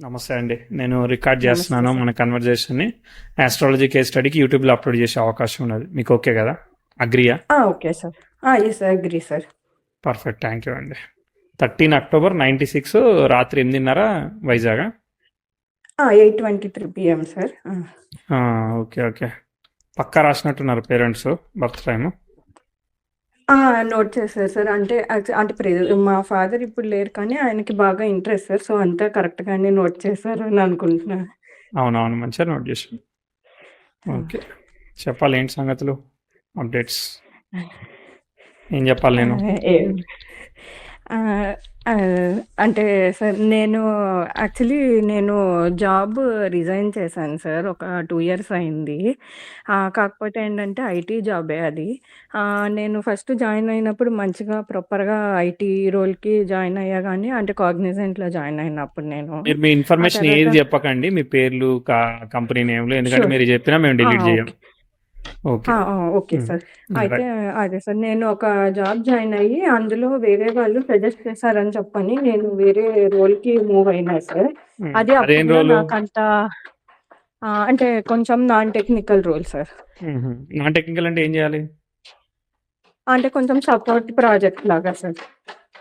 నమస్తే అండి. నేను రికార్డ్ నమస్తే చేస్తున్నాను సార్. మన కన్వర్జేషన్ని. ఆస్ట్రాలజీ కేస్ స్టడీకి యూట్యూబ్లో అప్లోడ్ చేసే అవకాశం ఉన్నది. మీకు ఓకే కదా? అగ్రియా? Okay sir. Yes agree sir. Perfect. Thank you అండి. 13 అక్టోబర్ 96 రాత్రి 8:30 Vizag. 8:23 PM sir. Okay okay. పక్కా రాసినట్టున్నారు పేరెంట్స్ బర్త్ టైమ్. నోట్ చేశారు సార్. అంటే మా ఫాదర్ ఇప్పుడు లేరు కానీ ఆయనకి బాగా ఇంట్రెస్ట్ సార్. సో అంతా కరెక్ట్గానే నోట్ చేశారు అని అనుకుంటున్నా. అవునవును, మంచిగా నోట్ చేసి. ఓకే, చెప్పాలి ఏంటి సంగతులు, అప్డేట్స్ ఏం చెప్పాలి నేను? అంటే సార్ నేను జాబ్ రిజైన్ చేశాను సార్. ఒక 2 ఇయర్స్ అయింది. కాకపోతే ఏంటంటే ఐటీ జాబే అది. నేను ఫస్ట్ జాయిన్ అయినప్పుడు మంచిగా ప్రాపర్‌గా ఐటీ రోల్‌కి జాయిన్ అయ్యా గానీ అంటే కాగ్నిజెంట్‌లో జాయిన్ అయినప్పుడు నేను. మీరు మీ ఆ ఇన్ఫర్మేషన్ తర్వాత ఏది చెప్పకండి, మీ పేర్లు కంపెనీ నేమ్లు, ఎందుకంటే షూర్. మీరు చెప్పినా మేము డిలీట్ చేయం. ఓకే. ఓకే. Okay sir. అయితే రైట్. అదే సార్. నేను ఒక జాబ్ జాయిన్ అయ్యి అందులో వేరే వాళ్ళు సజెస్ట్ చేశారని చెప్పని నేను వేరే రోల్‌కి మూవ్ అయినా సార్. అది అదేం అప్పట్లో రోలు? నాకంత అంటే కొంచెం non technical role sir. Non technical అంటే ఏం చేయాలి? అంటే కొంచెం సపోర్ట్ ప్రాజెక్ట్ లాగా సార్.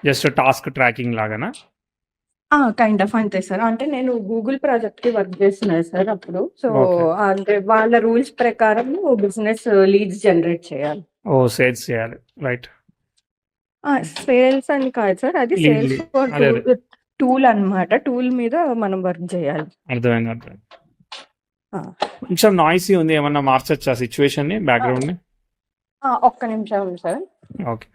జస్ట్ టాస్క్ ట్రాకింగ్ లాగానా? కైండ్ ఆఫ్ అంతే సార్. అంటే నేను గూగుల్ ప్రాజెక్ట్‌కి వర్క్ చేస్తున్నా సార్ అప్పుడు. So, okay. అంటే వాళ్ళ రూల్స్ ప్రకారం బిజినెస్ లీడ్స్ జనరేట్ చేయాలి. సేల్స్ చేయాలి. రైట్. సేల్స్ అని కాదు సార్. అది లీడ్ సేల్స్ ఫర్ అదే అదే టూల్ అన్నమాట. టూల్ మీద మనం వర్క్ చేయాలి. అర్థమైంది. ఆ! కొంచెం నాయిసీ ఉంది, ఏమన్నా మార్చొచ్చా సిచ్యువేషన్ ని, ఆ! బ్యాక్గ్రౌండ్ ని? ఒక్క నిమిషం సార్. ఓకే.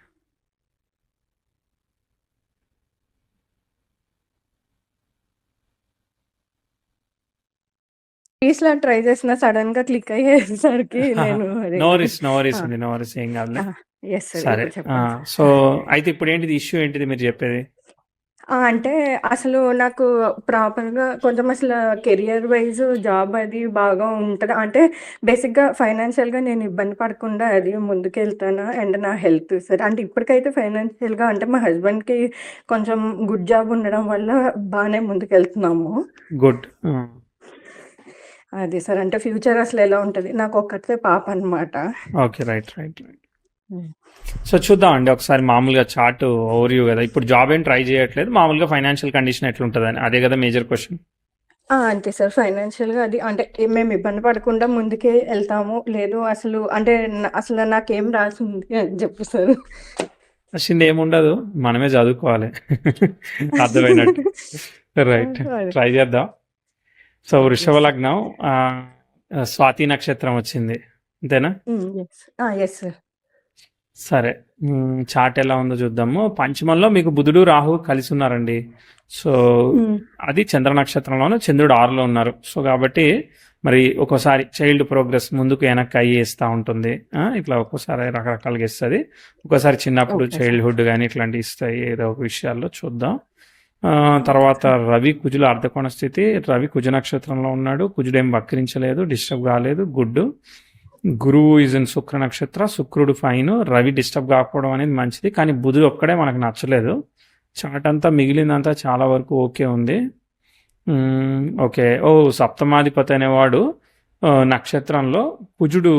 పీస్‌లా ట్రై చేసిన సడెన్‌గా క్లిక్ అయ్యేసరికి నేను అది నో వరీస్ ఆ! అండి, నో వరీస్, ఏం కాదులే. Yes sir. సరే. ఇప్పుడు చెప్పండి సార్. సో అయితే ఇప్పుడు ఏంటిది ఇష్యూ, ఏంటిది మీరు చెప్పేది? అంటే అసలు నాకు ప్రాపర్‌గా కొంచెం అసలు కెరియర్ వైస్ జాబ్ అది బాగా ఉంటదా? అంటే బేసిక్‌గా ఫైనాన్షియల్‌గా నేను ఇబ్బంది పడకుండా అది ముందుకెళ్తానా? అండ్ నా హెల్త్ సార్. అంటే ఇప్పటికైతే ఫైనాన్షియల్‌గా అంటే మా హస్బెండ్‌కి కొంచెం గుడ్ జాబ్ ఉండడం వల్ల బానే ముందుకెళ్తున్నాము. గుడ్. అది సార్. అంటే ఫ్యూచర్ అసలెలా ఉంటది? నాకొక్కతే పాప అనమాట. ఓకే. రైట్. సో చూద్దాం అండి ఒకసారి, మామూలుగా చార్ట్ ఓవర్వ్యూ కదా. ఇప్పుడు జాబ్ ఏం ట్రై చేయట్లేదు, మామూలుగా ఫైనాన్షియల్ కండిషన్ ఎట్లుంటుందని, అదే కదా మేజర్ క్వశ్చన్. అంతే సార్. ఫైనాన్షియల్‌గా అది అంటే మేము ఇబ్బంది పడకుండా ముందుకే ఎళ్తాము. లేదు అసలు అంటే అసలు నాకేం రాసుంది అని చెప్పు సార్. వచ్చింది ఏముండదు, మనమే చదువుకోవాలి. అర్థమైనట్టు. రైట్. అదే. ట్రై చేద్దాం. సో వృషభ యెస్ సార్. లగ్నం, స్వాతి నక్షత్రం వచ్చింది, అంతేనా? యెస్. Yes sir. సరే. చార్ట్ ఎలా ఉందో చూద్దాము. పంచమంలో మీకు బుధుడు రాహు కలిసి ఉన్నారండి. సో హ్మ్. అది చంద్ర నక్షత్రంలోనే, చంద్రుడు 6లో ఉన్నారు. సో కాబట్టి మరి ఒక్కోసారి చైల్డ్ ప్రోగ్రెస్ ముందుకు వెనక్కి అయ్యేస్తూ ఉంటుంది. ఇట్లా ఒక్కోసారి రకరకాలుగా ఇస్తుంది. ఒక్కోసారి చిన్నప్పుడు ఓకే సార్. చైల్డ్హుడ్ కానీ ఇట్లాంటివి ఇస్తాయి, ఏదో ఒక విషయాల్లో చూద్దాం. ఓకే తర్వాత సార్. రవి కుజుల అర్ధకోణ స్థితి. రవి కుజ నక్షత్రంలో ఉన్నాడు. కుజుడేం వక్రించలేదు, డిస్టర్బ్ కాలేదు, గుడ్. గురువు ఈజ్ ఇన్ శుక్ర నక్షత్ర, శుక్రుడు ఫైన్. రవి డిస్టర్బ్ కాకపోవడం అనేది మంచిది, కానీ బుధుడు ఒక్కడే మనకు నచ్చలేదు. చాట్ అంతా మిగిలిందంతా చాలా వరకు ఓకే ఉంది. ఓకే. సప్తమాధిపతి అనేవాడు నక్షత్రంలో, కుజుడు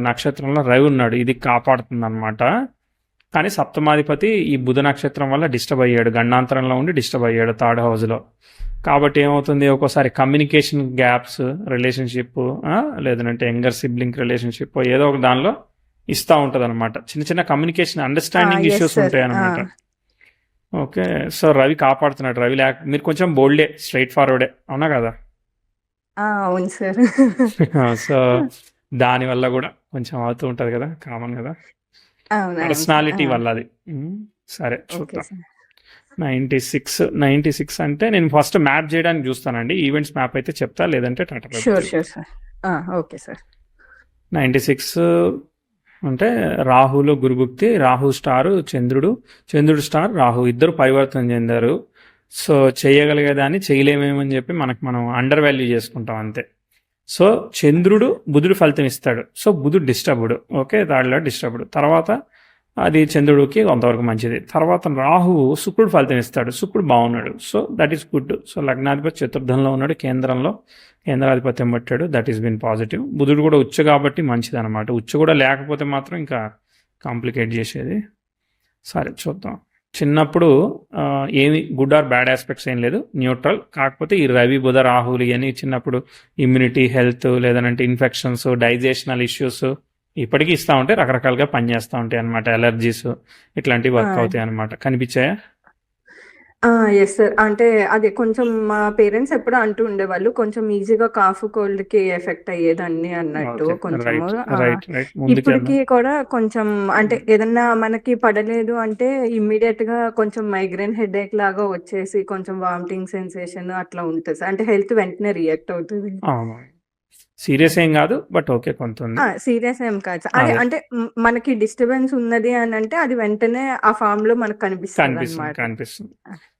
నక్షత్రంలో రవి ఉన్నాడు, ఇది కాపాడుతుంది అనమాట. కానీ సప్తమాధిపతి ఈ బుధ నక్షత్రం వల్ల డిస్టర్బ్ అయ్యాడు, గండాంతరంలో ఉండి డిస్టర్బ్ అయ్యాడు 3rd హౌస్లో. కాబట్టి ఏమవుతుంది, ఒక్కోసారి కమ్యూనికేషన్ గ్యాప్స్, రిలేషన్షిప్, లేదంటే యంగర్ సిబ్లింగ్ రిలేషన్షిప్, ఏదో ఒక దానిలో ఇస్తూ ఉంటుంది అనమాట. చిన్న చిన్న communication understanding yes issues sir. ఉంటాయి అనమాట. ఓకే. సో రవి కాపాడుతున్నాడు. రవి మీరు కొంచెం బోల్డే, స్ట్రైట్ ఫార్వర్డే, అవునా కదా? అవును సార్. సో దానివల్ల కూడా కొంచెం అవుతూ ఉంటుంది కదా, కామన్ కదా, అవును. అవును సార్. పర్సనాలిటీ వల్ల అది. సరే ఓకే చూద్దాం. సార్. 96 అంటే నేను ఫస్ట్ మ్యాప్ చేయడానికి చూస్తానండి. ఈవెంట్స్ మ్యాప్ అయితే చెప్తా, లేదంటే Tata sure sir. Okay sir. 96 అంటే రాహులో గురుభుక్తి, రాహు స్టార్, చంద్రుడు స్టార్, రాహు ఇద్దరు పరివర్తన చెందారు. సో చేయగలిగేదాన్ని చేయలేమేమని చెప్పి మనం అండర్ వాల్యూ చేసుకుంటాం అంతే. సో చంద్రుడు బుధుడు ఫలితం ఇస్తాడు. సో బుధుడు డిస్టర్బ్డ్. ఓకే, దాడిలో డిస్టర్బ్డ్. తర్వాత అది చంద్రుడికి కొంతవరకు మంచిది. తర్వాత రాహువు శుక్రుడు ఫలితం ఇస్తాడు. శుక్రుడు బాగున్నాడు. So that is good. So లగ్నాధిపతి చతుర్థంలో ఉన్నాడు, కేంద్రాధిపత్యం పట్టాడు. That is been positive. బుధుడు కూడా ఉచ్చ కాబట్టి మంచిది అనమాట. ఉచ్చ కూడా లేకపోతే మాత్రం ఇంకా కాంప్లికేట్ చేసేది. సరే చూద్దాం. చిన్నప్పుడు ఏమి గుడ్ ఆర్ బ్యాడ్ ఆస్పెక్ట్స్ ఏం లేదు, న్యూట్రల్. కాకపోతే ఈ రవి బుధ రాహులు ఇవన్నీ చిన్నప్పుడు ఇమ్యూనిటీ, హెల్త్, లేదంటే ఇన్ఫెక్షన్స్, డైజెషనల్ ఇష్యూస్ ఇప్పటికీ ఇస్తూ ఉంటాయి, రకరకాలుగా పనిచేస్తూ ఉంటాయి అనమాట. ఎలర్జీస్ ఇట్లాంటివి వర్క్ అవుతాయి అనమాట. కనిపించాయా? Yes sir. అంటే అది కొంచెం మా పేరెంట్స్ ఎప్పుడూ అంటూ ఉండేవాళ్ళు, కొంచెం ఈజీగా కాఫ్, కోల్డ్‌కి ఎఫెక్ట్ అయ్యేదాన్ని అన్నట్టు ఓకే, కొంచెము. రైట్ ముందుకెళ్దాం. ఇప్పటికి కూడా కొంచెం అంటే ఏదన్నా మనకి పడలేదు అంటే ఇమ్మీడియేట్‌గా కొంచెం మైగ్రేన్ హెడేక్ లాగా వచ్చేసి కొంచెం వామిటింగ్ సెన్సేషన్ అట్లా ఉంటది సార్. అంటే హెల్త్ వెంటనే రియాక్ట్ అవుతది. అవును, సీరియస్ ఏం కాదు, బట్ ఓకే కొంత ఉంది. సీరియస్ ఏం కాదు సార్. అదే అదే అంటే మనకి డిస్టర్బెన్స్ ఉన్నది అనంటే అది వెంటనే ఆ ఫార్మ్‌లో మనకు కనిపిస్తదనమాట. కనిపిస్తుంది.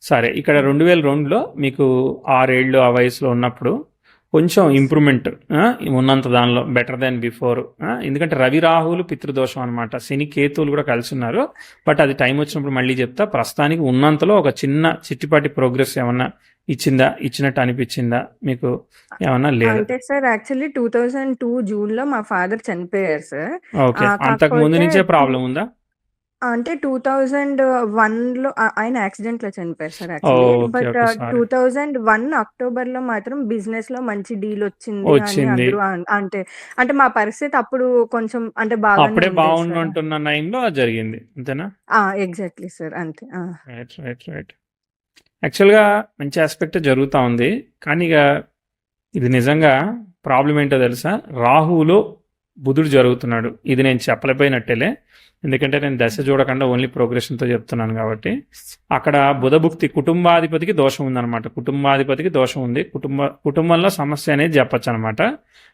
సరే, ఇక్కడ 2002లో మీకు 6 ఏళ్ళు ఆ వయసులో ఉన్నప్పుడు కొంచెం ఎస్. ఇంప్రూవ్మెంట్ ఉన్నంత దానిలో బెటర్ దాన్ బిఫోర్. ఎందుకంటే రవి రాహువులు పితృదోషం అనమాట. శని కేతువులు కూడా కలిసి ఉన్నారు. బట్ అది టైం వచ్చినప్పుడు మళ్ళీ చెప్తా. ప్రస్తుతానికి ఉన్నంతలో ఒక చిన్న చిట్టిపాటి ప్రోగ్రెస్ ఏమన్నా ఇచ్చినట్టు అనిపించిందా మీకు? ఏమన్నా లేదా? అంటే సార్ యాక్చువల్లీ 2002 జూన్‌లో మా ఫాదర్ చనిపోయారు సార్. ఓకే, అంతకు ముందు కాకపోతే నుంచే ప్రాబ్లం ఉందా? అంటే 2001లో ఆయన యాక్సిడెంట్‌లో చనిపోయారు sir actually. Okay, but okay, sorry. 2001 అక్టోబర్‌లో మాత్రం బిజినెస్‌లో మంచి డీల్ వచ్చింది అని వచ్చింది. అందరూ అంటే అంటే మా పరిస్థితి అప్పుడు కొంచెం అంటే బాగానే అప్పుడే ఉండేది సార్. బాగుంటున్న టైంలో అది జరిగింది, అంతేనా? Exactly sir. అంతే. రైట్. యాక్చువల్గా మంచి ఆస్పెక్ట్ జరుగుతూ ఉంది. కానీ ఇక ఇది నిజంగా ప్రాబ్లం ఏంటో తెలుసా? రాహువులో బుధుడు జరుగుతున్నాడు. ఇది నేను చెప్పలేకపోయినట్టేలే, ఎందుకంటే నేను దశ చూడకుండా ఓన్లీ ప్రోగ్రెషన్తో చెప్తున్నాను కాబట్టి. అక్కడ బుధభుక్తి కుటుంబాధిపతికి దోషం ఉందన్నమాట. కుటుంబాధిపతికి దోషం ఉంది. కుటుంబంలో సమస్య అనేది చెప్పచ్చు అనమాట.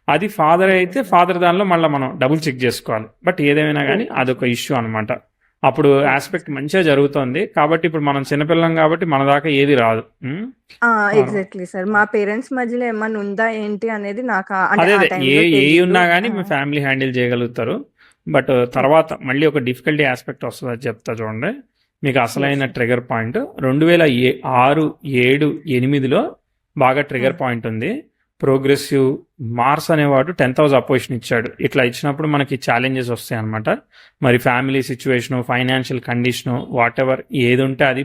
అది ఫాదర్ అయితే ఫాదర్ దానిలో మళ్ళీ మనం డబుల్ చెక్ చేసుకోవాలి. బట్ ఏదేమైనా కానీ అదొక ఇష్యూ అనమాట. అప్పుడు ఆస్పెక్ట్ మంచిగా జరుగుతుంది కాబట్టి ఇప్పుడు మనం చిన్నపిల్లం కాబట్టి మన దాకా ఏది రాదు. Exactly sir. మా పేరెంట్స్ మధ్యలో ఏమన్నా ఉందా ఏంటి అనేది నాకు అంటే అదే ఆ అదే టైంలో ఏ తెలీదు. ఉన్నా కానీ మీ ఫ్యామిలీ హ్యాండిల్ చేయగలుగుతారు. బట్ తర్వాత మళ్ళీ ఒక డిఫికల్టీ ఆస్పెక్ట్ వస్తుంది, అది చెప్తా చూడండి. మీకు అసలైన ట్రిగర్ పాయింట్ 2006, 7, 8లో బాగా ట్రిగర్ పాయింట్ ఉంది. ప్రోగ్రెసివ్ మార్స్ అనేవాడు 10th హౌస్ అపోజిషన్ ఇచ్చాడు. ఇట్లా ఇచ్చినప్పుడు మనకి ఛాలెంజెస్ వస్తాయి అనమాట. మరి family situation, financial condition, what ever ఏది ఉంటే అది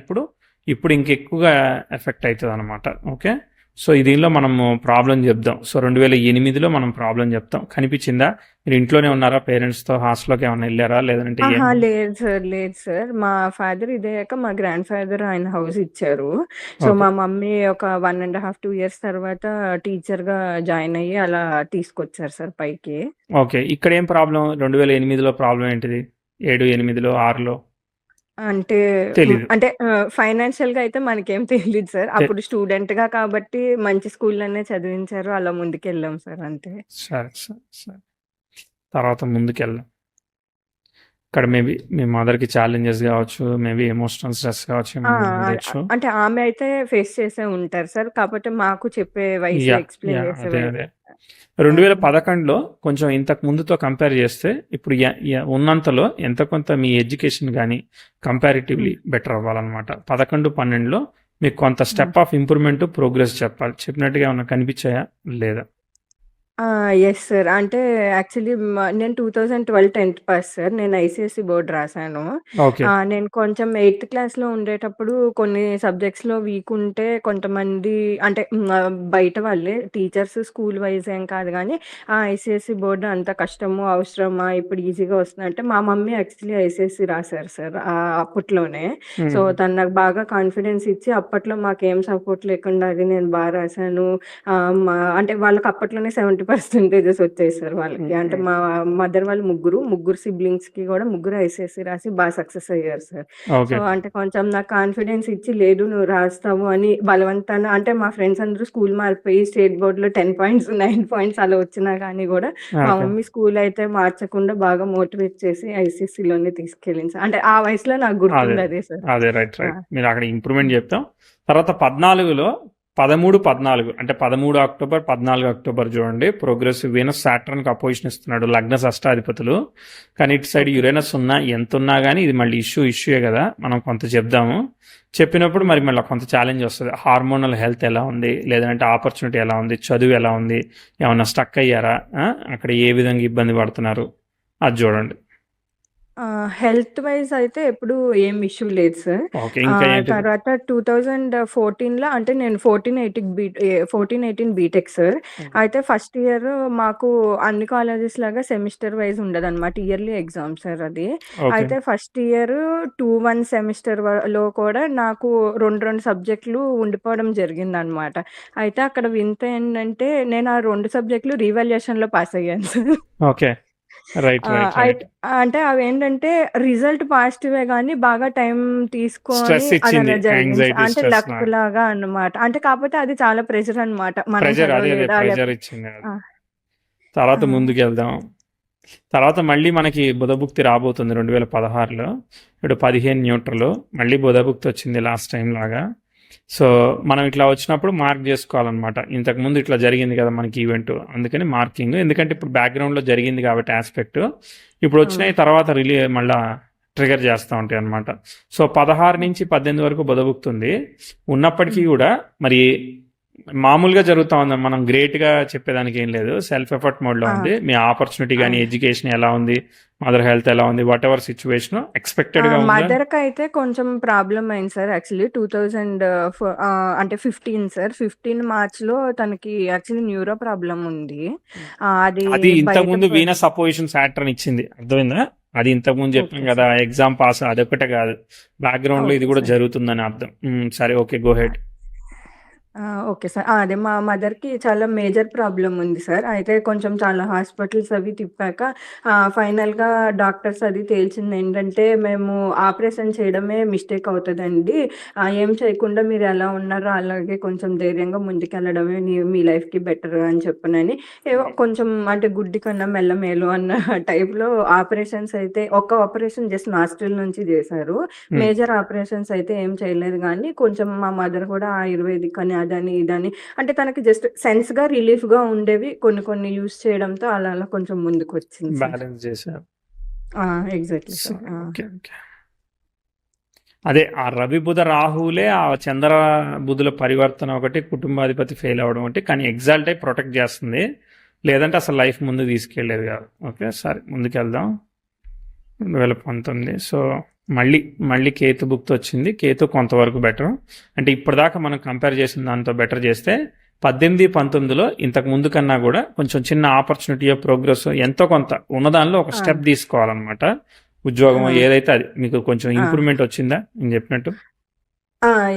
ఇప్పుడు ఇంకెక్కువగా ఎఫెక్ట్ అవుతుంది అనమాట. ఓకే, సో దీనిలో మనము ప్రాబ్లం చెప్దాం. సో 2008లో మనం ప్రాబ్లం చెప్తాం. కనిపించిందా? మీరు ఇంట్లోనే ఉన్నారా? పేరెంట్స్తో హాస్టల్లోకి ఏమైనా వెళ్ళారా? లేదంటే లేదు సార్. మా ఫాదర్ ఇదయ్యాక మా గ్రాండ్ ఫాదర్ ఆయన హౌస్ ఇచ్చారు. సో ఓకే, మా మమ్మీ ఒక 1.5, 2 ఇయర్స్ తర్వాత టీచర్‌గా జాయిన్ అయ్యి అలా తీసుకొచ్చారు సార్ పైకి. ఓకే. ఇక్కడ ఏం ప్రాబ్లం? 2008లో ప్రాబ్లం ఏంటిది? 7, 8లో, 6లో అంటే తెలీదు. అంటే ఫైనాన్షియల్‌గా అయితే మనకేం తెలీదు సార్. అప్పుడు స్టూడెంట్‌గా కాబట్టి మంచి స్కూల్‌లోనే చదివించారు. అలా ముందుకెళ్ళాం సార్ అంతే. సరే. తర్వాత ముందుకెళ్దాం. ఇక్కడ మేబీ మీ మదర్కి ఛాలెంజెస్ కావచ్చు, మేబీ ఎమోషనల్ స్ట్రెస్ కావచ్చు, ఏమైనా ఉండొచ్చు. అంటే ఆమె అయితే ఫేస్ చేసే ఉంటారు సార్. కాకపోతే మాకు చెప్పే వయసులో ఎక్స్‌ప్లెయిన్ చేసే అదే 2011లో కొంచెం ఇంతకు ముందుతో కంపేర్ చేస్తే ఇప్పుడు ఉన్నంతలో ఎంత కొంత మీ ఎడ్యుకేషన్ కానీ కంపారిటివ్లీ బెటర్ అవ్వాలన్నమాట. 11, 12లో మీకు కొంత స్టెప్ ఆఫ్ ఇంప్రూవ్మెంట్, ప్రోగ్రెస్ చెప్పినట్టుగా ఏమైనా కనిపించాయా లేదా? Yes sir. అంటే యాక్చువల్లీ నేను 2012 10th పాస్ సార్. నేను ఐసీఎస్‌ఈ బోర్డ్ రాసాను. ఓకే, నేను కొంచెం 8th క్లాస్‌లో ఉండేటప్పుడు కొన్ని సబ్జెక్ట్స్‌లో వీక్ ఉంటే కొంతమంది అంటే బయట వాళ్ళే టీచర్స్ స్కూల్ వైస్ ఏం కాదు గానీ, ఐసీఎస్‌ఈ బోర్డ్ అంత కష్టము, అవసరమా? ఇప్పుడు ఈజీగా వస్తుందంటే మా మమ్మీ యాక్చువల్లీ ఐసీఎస్‌ఈ రాసారు సార్ అప్పట్లోనే. సో తను నాకు బాగా కాన్ఫిడెన్స్ ఇచ్చి అప్పట్లో మాకేం సపోర్ట్ లేకుండా అది నేను రాసాను. అంటే వాళ్ళకి అప్పట్లోనే 70% వచ్చాయి సార్ వాళ్ళకి. అంటే మా మదర్ వాళ్ళు ముగ్గురు సిబ్లింగ్స్‌కి కూడా ముగ్గురు ఐసీఎస్‌ఈ రాసి బాగా సక్సెస్ అయ్యారు సార్. సో అంటే కొంచెం నాకు కాన్ఫిడెన్స్ ఇచ్చి లేదు నువ్వు రాస్తావు అని బలవంతాన అంటే మా ఫ్రెండ్స్ అందరూ స్కూల్ మారిపోయి స్టేట్ బోర్డ్‌లో 10 పాయింట్స్, 9 పాయింట్స్ అలా వచ్చినా కానీ కూడా మా మమ్మీ స్కూల్ అయితే మార్చకుండా బాగా మోటివేట్ చేసి ఐసీఎస్‌ఈలోనే తీసుకెళ్ళింది సార్. అంటే ఆ వయసులో నాకు గుర్తుంది అదే సార్. అదే రైట్. మీరు అక్కడ ఇంప్రూవ్మెంట్ చెప్తాం. తర్వాత 14లో 13-14 అంటే 13 అక్టోబర్ 14 అక్టోబర్ చూడండి. ప్రోగ్రెసివ్ వీనస్ సాటర్న్కి అపోజిషన్ ఇస్తున్నాడు, లగ్న షష్టాధిపతులు. కానీ ఇటు సైడ్ ఓకే. యురేనస్ ఎంత ఉన్నా కానీ ఇది మళ్ళీ ఇష్యూయే కదా, మనం కొంత చెప్దాము. చెప్పినప్పుడు మరి మళ్ళీ కొంత ఛాలెంజ్ వస్తుంది. హార్మోనల్ హెల్త్ ఎలా ఉంది, లేదంటే ఆపర్చునిటీ ఎలా ఉంది, చదువు ఎలా ఉంది, ఏమన్నా స్టక్ అయ్యారా, అక్కడ ఏ విధంగా ఇబ్బంది పడుతున్నారు, అది చూడండి. హెల్త్ వైజ్ అయితే ఎప్పుడు ఏం ఇష్యూ లేదు సార్. ఓకే, ఇంకా ఏంటి? తర్వాత 2014లో అంటే నేను 14-18 బీటెక్ సార్. అయితే ఫస్ట్ ఇయర్ మాకు అన్ని కాలేజెస్ లాగా సెమిస్టర్ వైజ్ ఉండదన్నమాట, ఇయర్లీ ఎగ్జామ్ సార్ అది. ఓకే, అయితే ఫస్ట్ ఇయర్ 2-1 సెమిస్టర్ లో కూడా నాకు 2 సబ్జెక్టులు ఉండిపోవడం జరిగిందనమాట. అయితే అక్కడ వింత ఏంటంటే నేను ఆ 2 సబ్జెక్టులు రీవాల్యుయేషన్లో పాస్ అయ్యాను sir. Okay, right right right. అంటే అవేంటంటే రిజల్ట్ పాజిటివే గానీ, బాగా టైం తీసుకొని స్ట్రెస్ ఇచ్చింది, అదలా జరిగింది. యాంగ్జైటీ, అంటే స్ట్రెస్ లక్ లాగా అన్నమాట. అంటే కాకపోతే అది చాలా ప్రెషర్ అన్నమాట. మనం ప్రెజర్, అదే చదవలేదా ప్రెజర్ ఇచ్చింది. ఆ! తర్వాత ఆ! ముందుకు వెళ్దాం. తర్వాత మళ్ళీ మనకి బుధభుక్తి రాబోతుంది 2016లో. ఇప్పుడు 15 న్యూట్రల్, మళ్ళీ బుధభుక్తి వచ్చింది లాస్ట్ టైం లాగా. సో మనం ఇట్లా వచ్చినప్పుడు మార్క్ చేసుకోవాలన్నమాట. ఇంతకుముందు ఇట్లా జరిగింది కదా మనకి ఈవెంట్, అందుకని మార్కింగ్. ఎందుకంటే ఇప్పుడు బ్యాక్గ్రౌండ్లో జరిగింది కాబట్టి ఆస్పెక్ట్, ఇప్పుడు వచ్చినాయి తర్వాత మళ్ళా ట్రిగర్ చేస్తూ ఉంటాయి అనమాట. సో 16 నుంచి 18 వరకు బుధభుక్తి ఉంది. ఉన్నప్పటికీ కూడా మరి మామూలుగా జరుగుతూ ఉంది, మనం గ్రేట్గా చెప్పేదానికి ఏం లేదు, సెల్ఫ్ ఎఫర్ట్ మోడ్లో ఆ! ఉంది. మీ ఆపర్చునిటీ కానీ, అవును. ఎడ్యుకేషన్ ఎలా ఉంది, మదర్ హెల్త్ ఎలా ఉంది, వాట్ ఎవర్ సిచ్యువేషన్ ఎక్స్పెక్టెడ్గా ఉందా? మదర్‌కైతే కొంచెం ప్రాబ్లమ్ అయింది సార్ యాక్చువల్లీ 2000 అంటే 15 సార్. 15 మార్చ్‌లో తనకి యాక్చువల్లీ న్యూరో ప్రాబ్లమ్ ఉంది. అది అది ఇంతకుముందు బయట వీనస్ అపోజిషన్ సాటర్న్ ఇచ్చింది, అర్థమైందా? అది ఇంతకుముందు చెప్పాం ఓకే కదా, సార్. ఎగ్జామ్ పాస్ అదొకటే కాదు, బ్యాక్గ్రౌండ్లో ఇది ఓకే కూడా సార్. జరుగుతుందని అర్థం. సరే, okay, go head. Okay sir. అదే మా మదర్‌కి చాలా మేజర్ ప్రాబ్లమ్ ఉంది సార్. అయితే కొంచెం చాలా హాస్పిటల్స్ అవి తిప్పాక ఫైనల్‌గా డాక్టర్స్ అది తేల్చిందేంటంటే, మేము ఆపరేషన్ చేయడమే మిస్టేక్ అవుతదండి. ఏం చేయకుండా మీరు ఎలా ఉన్నారో అలాగే కొంచెం ధైర్యంగా ముందుకెళ్ళడమే మీ లైఫ్‌కి బెటర్ అని చెప్పనని, ఏవో కొంచెం అంటే గుడ్డి కన్నా మెల్ల మేలు అన్న టైప్‌లో ఆపరేషన్స్ అయితే ఒక్క ఆపరేషన్ జస్ట్ నాస్ట్రిల్ నుంచి చేశారు. మేజర్ ఆపరేషన్స్ అయితే ఏం చేయలేదు గానీ, కొంచెం మా మదర్ కూడా ఆయుర్వేదిక్ అని అదని ఇదని అంటే తనకి జస్ట్ సెన్స్‌గా రిలీఫ్‌గా ఉండేవి కొన్ని కొన్ని యూజ్ చేయడంతో అలా అలా కొంచెం ముందుకొచ్చింది సార్. బ్యాలెన్స్ చేశారు. Exactly sir. సరే, ఓకే ఓకే. అదే ఆ రవి బుధ రాహులే, ఆ చంద్ర బుధుల పరివర్తన ఒకటి, కుటుంబాధిపతి ఫెయిల్ అవ్వడం ఒకటి, కానీ ఎగ్జాల్ట్ అయి ప్రొటెక్ట్ చేస్తుంది, లేదంటే అసలు లైఫ్ ముందు తీసుకెళ్లేది కాదు. ఓకే, సరే ముందుకు వెళ్దాం. 2019. సో మళ్ళీ కేతు బుక్తో వచ్చింది. కేతు కొంతవరకు బెటర్, అంటే ఇప్పటిదాకా మనం కంపేర్ చేసిన దాంతో బెటర్ చేస్తే 18-19లో ఇంతకు ముందు కన్నా కూడా కొంచెం చిన్న ఆపర్చునిటీ, ప్రోగ్రెస్ ఎంతో కొంత ఉన్నదానిలో ఒక స్టెప్ తీసుకోవాలన్నమాట. ఉద్యోగం ఏదైతే అది మీకు కొంచెం ఇంప్రూవ్మెంట్ వచ్చిందా నేను చెప్పినట్టు?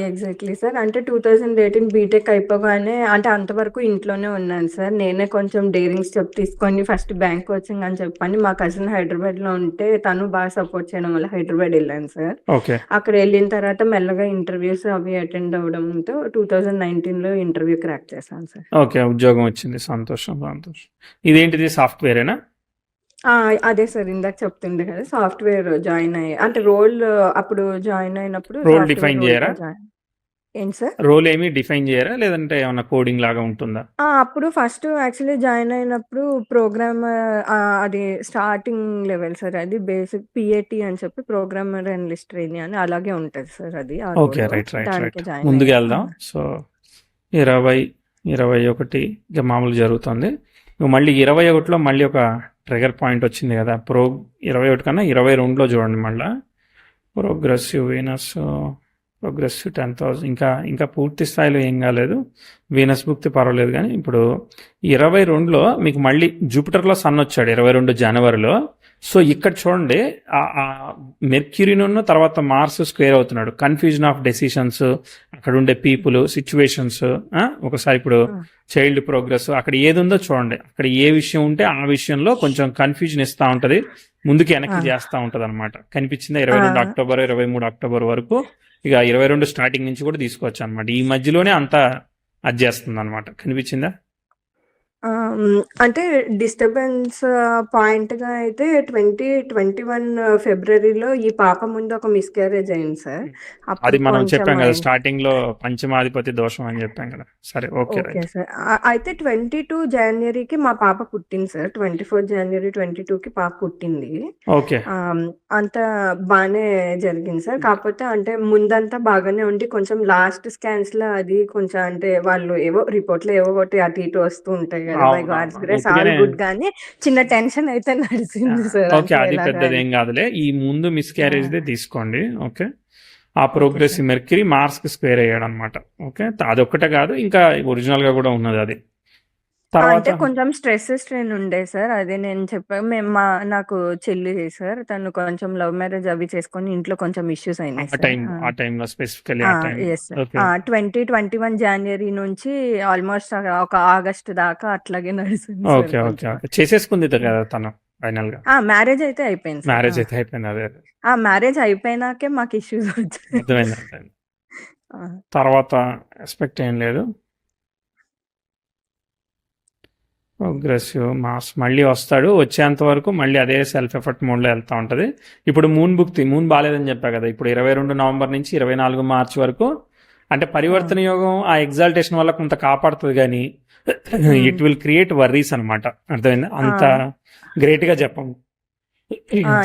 Exactly sir. అంటే 2018 బీటెక్ అయిపోగానే అంటే అంతవరకు ఇంట్లోనే ఉన్నాను సార్. నేనే కొంచెం డేరింగ్ స్టెప్ తీసుకొని ఫస్ట్ బ్యాంక్ కోచింగ్ అని చెప్పని మా కజిన్ హైదరాబాద్‌లో ఉంటే తను బాగా సపోర్ట్ చేయడం వల్ల హైదరాబాద్ వెళ్ళాను సార్. ఓకే, అక్కడ వెళ్ళిన తర్వాత మెల్లగా ఇంటర్వ్యూస్ అవి అటెండ్ అవ్వడంతో 2019లో ఇంటర్వ్యూ క్రాక్ చేశాను సార్. ఓకే, ఉద్యోగం వచ్చింది, సంతోషం సంతోషం. ఇదేంటిది, సాఫ్ట్వేరేనా? అదే సార్ ఇందాక చెప్తుండే కదా, సాఫ్ట్‌వేర్ జాయిన్ అంటే రోల్ అప్పుడు జాయిన్ అయినప్పుడు రోల్ సాఫ్ట్‌వేర్ డిఫైన్ రోల్‌గా చేయరా? ఏంటి సార్? రోల్ ఏమి డిఫైన్ చేయరా, లేదంటే ఏమన్నా కోడింగ్ లాగా ఉంటుందా? అప్పుడు ఫస్ట్ యాక్చువల్లీ జాయిన్ అయినప్పుడు ప్రోగ్రామర్ అది స్టార్టింగ్ లెవెల్ సార్. అది బేసిక్ పిఏటీ అని చెప్పి ప్రోగ్రామర్ అనలిస్ట్ ట్రైనీ అని అలాగే ఉంటది సార్ అది ఆ okay, role. Right right right. దానికే జాయిన్ ముందుకు అయ్యాను. వెళ్దాం. సో 20-21 ఇక మామూలు జరుగుతుంది. మళ్ళీ 21లో మళ్ళీ ఒక ట్రిగర్ పాయింట్ వచ్చింది కదా, 21 కన్నా 22లో చూడండి, మళ్ళీ ప్రోగ్రెసివ్ వీనస్, ప్రోగ్రెసివ్ 10,000. ఇంకా పూర్తి స్థాయిలో ఏం కాలేదు, వీనస్ భుక్తి పర్వాలేదు. కానీ ఇప్పుడు 22లో మీకు మళ్ళీ జూపిటర్లో సన్ వచ్చాడు 22 జనవరిలో. సో ఇక్కడ చూడండి, మెర్క్యూరీను తర్వాత మార్స్ స్క్వేర్ అవుతున్నాడు. కన్ఫ్యూజన్ ఆఫ్ డెసిషన్స్, అక్కడ ఉండే పీపుల్, సిచ్యువేషన్స్, ఒకసారి ఇప్పుడు చైల్డ్ ప్రోగ్రెస్, అక్కడ ఏది ఉందో చూడండి, అక్కడ ఏ విషయం ఉంటే ఆ విషయంలో కొంచెం కన్ఫ్యూజన్ ఇస్తూ ఉంటుంది, ముందుకు వెనక్కి చేస్తూ ఉంటుంది అనమాట. కనిపించిందా 22 అక్టోబర్ 23 అక్టోబర్ వరకు, ఇక 22 స్టార్టింగ్ నుంచి కూడా తీసుకోవచ్చు అనమాట. ఈ మధ్యలోనే అంతా అది చేస్తుంది అనమాట. కనిపించిందా? అంటే డిస్టర్బెన్స్ పాయింట్‌గా అయితే 2021 ఫిబ్రవరిలో ఈ పాప ముందు ఒక మిస్‌క్యారేజ్ అయింది సార్. హ్మ్. అప్పుడు అది మనం కొంచెం చెప్పాం కదా అయింది. స్టార్టింగ్‌లో పంచమాధిపతి దోషం అని చెప్పాం కదా. సరే ఓకే ఓకే రైట్. సార్. అయితే 22 జాన్వరికి మా పాప పుట్టింది సార్. 24 జాన్వరి 22కి పాప పుట్టింది. ఓకే. అంతా బానే జరిగింది సార్. కాకపోతే అంటే ముందంతా బాగానే ఉండి కొంచెం లాస్ట్ స్కాన్స్‌లో అది కొంచెం అంటే వాళ్ళు ఏవో రిపోర్ట్‌లో ఏవో ఒకటి అటు ఇటు వస్తూ ఉంటాయి కదా! బై గాడ్స్ అవునవును. గ్రేస్ ఆల్ ఉట్టిగానే గుడ్ గానీ చిన్న టెన్షన్ అయితే నడిసింది సార్. ఓకే. అంటే అది ఎలాగా అని. పెద్దదేం కాదులే. ఈ ముందు ఆ! మిస్‌క్యారేజ్‌దే తీసుకోండి. ఓకే. ఆ ఓకే ప్రోగ్రెసివ్ సార్. మెర్క్యూరీ మార్స్‌కి స్క్వేర్ అయ్యాడనమాట. ఓకే. అదొక్కటే కాదు ఇంకా ఒరిజినల్‌గా కూడా ఉన్నది అది. తర్వాత అంటే కొంచెం స్ట్రెస్, స్ట్రెయిన్ ఉండే సార్. అదే నేను చెప్పా నాకు చెల్లి సార్. తను కొంచెం లవ్ మ్యారేజ్ అవి చేసుకొని ఇంట్లో కొంచెం ఇష్యూస్ అయినాయి సార్. ఆ టైంలో స్పెసిఫికల్లీ ఆ! ఆ టైంలో. Yes sir. ఓకే. 2021 జాన్వరి నుంచి ఆల్‌మోస్ట్ ఒక ఆగస్ట్ దాకా అట్లాగే నడిసింది సార్ ఓకే. ఓకే. కొంచెం. ఓకే. చేసేసుకుంది హ్మ్. కదా తను ఫైనల్‌గా. మ్యారేజ్ అయితే అయిపోయింది సార్. మ్యారేజ్ అయితే అయిపోయింది. అదే. అదే. మ్యారేజ్ అయిపోయినాకే మాకు ఇష్యూస్ వచ్చాయి. అర్థమైంది. అర్థమైంది. ఆ! తర్వాత ఎక్స్‌పెక్ట్ ఏం లేదు. ప్రోగ్రెసివ్ మాస్ మళ్ళీ వస్తాడు. వచ్చేంత వరకు మళ్ళీ అదే సెల్ఫ్ ఎఫర్ట్ మోడ్‌లో వెళ్తా ఉంటది. ఇప్పుడు మూన్ బాలేదని చెప్పా కదా! ఇప్పుడు 22 నవంబర్ నుంచి 24 మార్చ్ వరకు అంటే ఆ! పరివర్తన యోగం ఆ ఎగ్జాల్టేషన్ వల్ల కొంత కాపాడుతది గానీ హ్మ్. ఇట్ విల్ క్రియేట్ వర్రీస్ అనమాట. అర్థమైందా? ఆ! అంత గ్రేట్‌గా చెప్పము.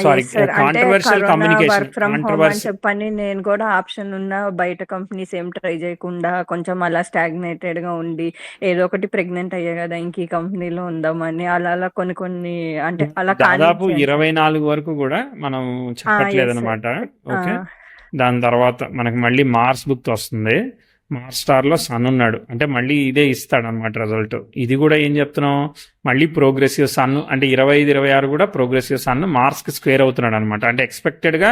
Sorry yes sir. అంటే controversial corona communication work from home అని కాంట్రోవర్సీ చెప్పని నేను కూడా ఆప్షన్ ఉన్న బయట కంపెనీస్ ఏం ట్రై చేయకుండా కొంచెం అలా స్టాగ్నేటెడ్‌గా ఉండి ఏదో ఒకటి ప్రెగ్నెంట్ అయ్యా గదా! ఇంక ఈ కంపెనీలో ఉందామని అలా అలా కొన్ని కొన్ని అంటే అలా దాదాపు కానిచ్చాను సార్. 24 వరకు కూడా మనం యెస్ సార్. చెప్పట్లేదనమాట. ఆ! ఓకే. దాని తర్వాత మనకి మళ్ళీ మార్స్ బుక్ వస్తుంది. మార్స్ స్టార్‌లో సన్ ఉన్నాడు. అంటే మళ్ళీ ఇదే ఇస్తాడనమాట రిజల్ట్. ఇది కూడా ఏం చెప్తున్నాం మళ్ళీ ప్రోగ్రెసివ్ సన్ అంటే 25, 26 కూడా ప్రోగ్రెసివ్ సన్ మార్స్‌కి స్క్వేర్ అవుతున్నాడు అనమాట. అంటే ఎక్స్‌పెక్టెడ్‌గా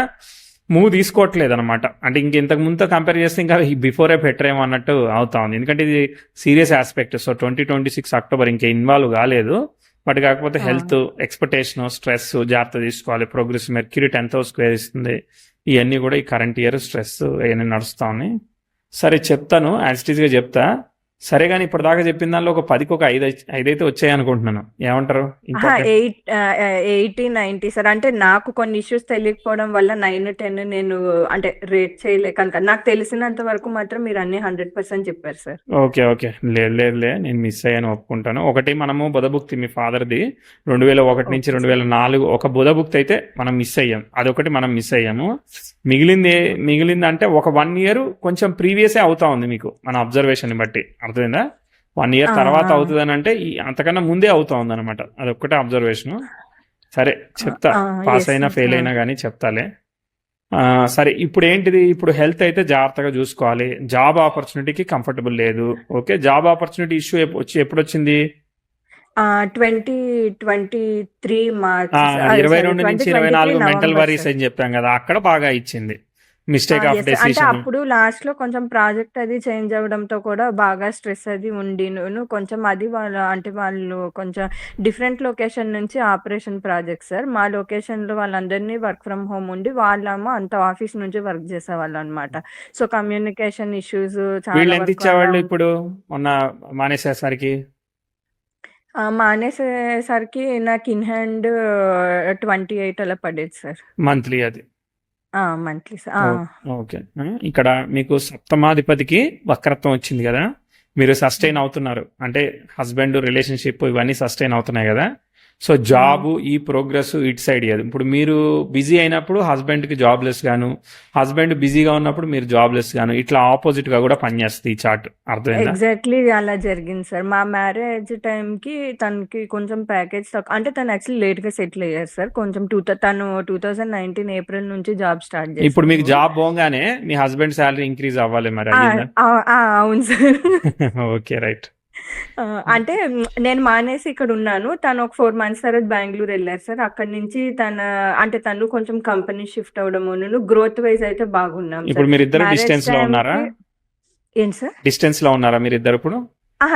మూవ్ తీసుకోవట్లేదు అనమాట. అంటే ఇంతకు ముందుతో కంపేర్ చేస్తే ఇంకా బిఫోరే బెటర్ ఏమో అన్నట్టు అవుతా ఉంది. ఎందుకంటే ఇది సీరియస్ ఆస్పెక్ట్. సో 2026 అక్టోబర్ ఇంకా ఇన్వాల్వ్ కాలేదు. బట్ కాకపోతే ఆ! హెల్త్ ఎక్స్పెక్టేషన్ స్ట్రెస్ జాగ్రత్త తీసుకోవాలి. Progress mercury 10th house square ఇస్తుంది. ఇవన్నీ కూడా ఈ కరెంట్ ఇయర్ స్ట్రెస్ ఇవన్నీ నడుస్తా ఉన్నాయి. సరే చెప్తాను యాజిటీస్గా చెప్తా. సరే కానీ ఇప్పటిదాకా చెప్పిన దానిలో ఒక 10కి ఒక 5 అయితే వచ్చాయి అనుకుంటున్నాను. ఏమంటారు? Important 80, 90 sir. అంటే నాకు కొన్ని ఇష్యూస్ తెలియకపోవడం వల్ల 9, 10 నేను అంటే రేట్ చేయలేక నాకు తెలిసినంత వరకు మాత్రం మీరు అన్నీ 100% చెప్పారు సార్. ఓకే. ఓకే. లేదులే. నేను మిస్ అయ్యాను ఒప్పుకుంటాను. ఒకటి మనము బుధభుక్తి మీ ఫాదర్‌ది 2001 నుంచి ఓకే సార్. 2004 ఒక బుధభుక్తి అయితే మనం మిస్ అయ్యాం. అదొకటి మనం మిస్ అయ్యాము. మిగిలిందంటే ఒక 1 ఇయర్ కొంచెం ప్రీవియసే అవుతా ఉంది మీకు మన అబ్జర్వేషన్‌ని బట్టి. అర్థమైందా? 1 ఇయర్ ఆ! తర్వాత ఆ! అవుతదనంటే అంతకన్నా ముందే అవుతా ఉందనమాట. అదొక్కటే అబ్జర్వేషను. సరే ఆ! చెప్తా. ఆ! పాస్ యెస్ అయినా, సార్. ఫెయిల్ అయినా గానీ చెప్తాలే. సరే ఇప్పుడు ఏంటిది? ఇప్పుడు హెల్త్ అయితే జాగ్రత్తగా చూసుకోవాలి. జాబ్ ఆపర్చునిటీకి కంఫర్టబుల్ లేదు. ఓకే. జాబ్ ఆపర్చునిటీ ఇష్యూ ఎప్పుడొచ్చింది? 2023 మార్చ్ సారీ 22 నుంచి 2023 24 మెంటల్ నవంబర్ వరీస్ సార్. అని చెప్పాం కదా! అక్కడ బాగా ఇచ్చింది. Mistake of yes. అంటే డెసిషన్. అప్పుడు లాస్ట్‌లో కొంచెం ప్రాజెక్ట్ అది చేంజ్ అవ్వడంతో కూడా బాగా స్ట్రెస్ అది ఉండిను. కొంచెం అది వాళ్ళు కొంచెం డిఫరెంట్ లొకేషన్ నుంచి ఆపరేషన్ ప్రాజెక్ట్ సార్. మా లొకేషన్‌లో వాళ్ళందరినీ వర్క్ ఫ్రమ్ హోమ్ ఉండి వాళ్ళేమో అంతా ఆఫీస్ నుంచి వర్క్ చేసేవాళ్ళనమాట. సో, కమ్యూనికేషన్ ఇష్యూస్ వీళ్ళు చాలా ఎంత వరకు అలా ఇచ్చేవాళ్ళు ఇప్పుడు మొన్న మానేసేసరికి? మానేసేసరికి నాకు ఇన్ హ్యాండ్ 28 అలా పడేది సార్. మంత్లీ అది. Monthly sir. ఓ- ఓకే. ఇక్కడ మీకు సప్తమాధిపతికి వక్రత్వం వచ్చింది కదా! మీరు సస్టైన్ అవుతున్నారు. అంటే హస్బెండ్ రిలేషన్షిప్ ఇవన్నీ సస్టైన్ అవుతున్నాయి కదా! సో జాబ్ ఈ ప్రోగ్రెస్ ఇటు సైడ్ ఇయ్యదు. ఇప్పుడు మీరు బిజీ అయినప్పుడు హస్బెండ్కి జాబ్లెస్ గాను, హస్బెండ్ బిజీగా ఉన్నప్పుడు మీరు జాబ్లెస్ గాను, ఇట్లా ఆపోజిట్ గా కూడా పనిచేస్తుంది ఈ చార్ట్. అర్థమైందా? ఎగ్జాక్ట్‌లీ అలా జరిగింది సార్. మా మ్యారేజ్ టైమ్‌కి తనకి కొంచెం ప్యాకేజ్ అంటే తను యాక్చువల్లీ లేట్‌గా సెటిల్ అయ్యారు సార్. కొంచెం తను 2019 ఏప్రిల్ నుంచి జాబ్ స్టార్ట్ ఇప్పుడు మీకు చేశారు. జాబ్ పోగానే మీ హస్బెండ్ శాలరీ ఇంక్రీజ్ అవ్వాలి మరి ఆ! అయ్యిందా? అవును సార్. Okay right. అంటే నేను మానేసి ఇక్కడున్నాను. తను ఒక 4 మంత్స్ తర్వాత బెంగుళూరు ఎళ్లారు సార్. అక్కడి నుంచి తను కొంచెం కంపెనీ షిఫ్ట్ అవ్వడమును గ్రోత్ వైస్ అయితే బాగున్నాం ఇప్పుడు సార్. మీరిద్దరు మ్యారేజ్ డిస్టెన్స్ లో ఉన్నారా? టైమ్‌కి ఏంటి సార్? డిస్టెన్స్ లో ఉన్నారా మీరిద్దరు ఇప్పుడు?